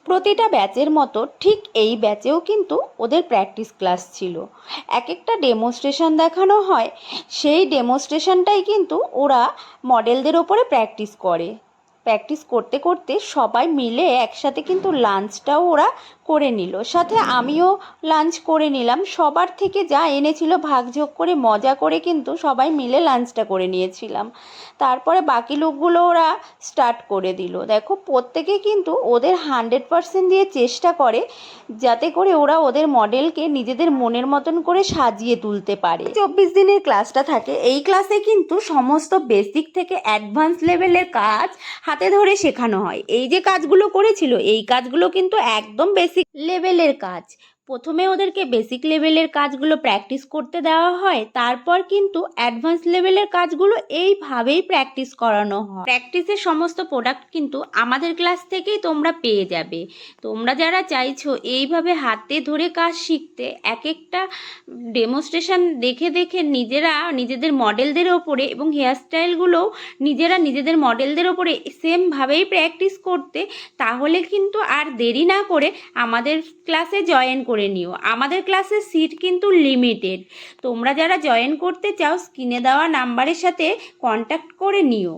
প্রতিটা ব্যাচের মতো ঠিক এই ব্যাচেও কিন্তু ওদের প্র্যাকটিস ক্লাস ছিল। এক একটা ডেমনস্ট্রেশন দেখানো হয়, সেই ডেমনস্ট্রেশনটাই কিন্তু ওরা মডেলদের ওপরে প্র্যাকটিস করে। প্র্যাকটিস করতে করতে সবাই মিলে একসাথে কিন্তু লাঞ্চটাও ওরা করে নিল, সাথে আমিও লাঞ্চ করে নিলাম। সবার থেকে যা এনেছিল ভাগযোগ করে মজা করে কিন্তু সবাই মিলে লাঞ্চটা করে নিয়েছিলাম। তারপরে বাকি লোকগুলো ওরা স্টার্ট করে দিল। দেখো প্রত্যেকে কিন্তু ওদের 100% দিয়ে চেষ্টা করে যাতে করে ওরা ওদের মডেলকে নিজেদের মনের মতন করে সাজিয়ে তুলতে পারে। 24 দিনের ক্লাসটা থাকে, এই ক্লাসে কিন্তু সমস্ত বেসিক থেকে অ্যাডভান্স লেভেলের কাজ হাতে ধরে শেখানো হয়। এই যে কাজগুলো করেছিল, এই কাজগুলো কিন্তু একদম বেসিক লেভেলের কাজ। প্রথমে ওদেরকে বেসিক লেভেলের কাজগুলো প্র্যাকটিস করতে দেওয়া হয়, তারপর কিন্তু অ্যাডভান্স লেভেলের কাজগুলো এইভাবেই প্র্যাকটিস করানো হয়। প্র্যাকটিসের সমস্ত প্রোডাক্ট কিন্তু আমাদের ক্লাস থেকেই তোমরা পেয়ে যাবে। তোমরা যারা চাইছো এইভাবে হাতে ধরে কাজ শিখতে, এক একটা ডেমনস্ট্রেশন দেখে দেখে নিজেরা নিজেদের মডেলদের ওপরে এবং হেয়ারস্টাইলগুলোও নিজেরা নিজেদের মডেলদের ওপরে সেমভাবেই প্র্যাকটিস করতে, তাহলে কিন্তু আর দেরি না করে আমাদের ক্লাসে জয়েন করে নিও। আমাদের ক্লাসের সিট কিন্তু লিমিটেড। তোমরা যারা জয়েন করতে চাও স্ক্রিনে দেওয়া নাম্বারের সাথে কন্ট্যাক্ট করে নিও।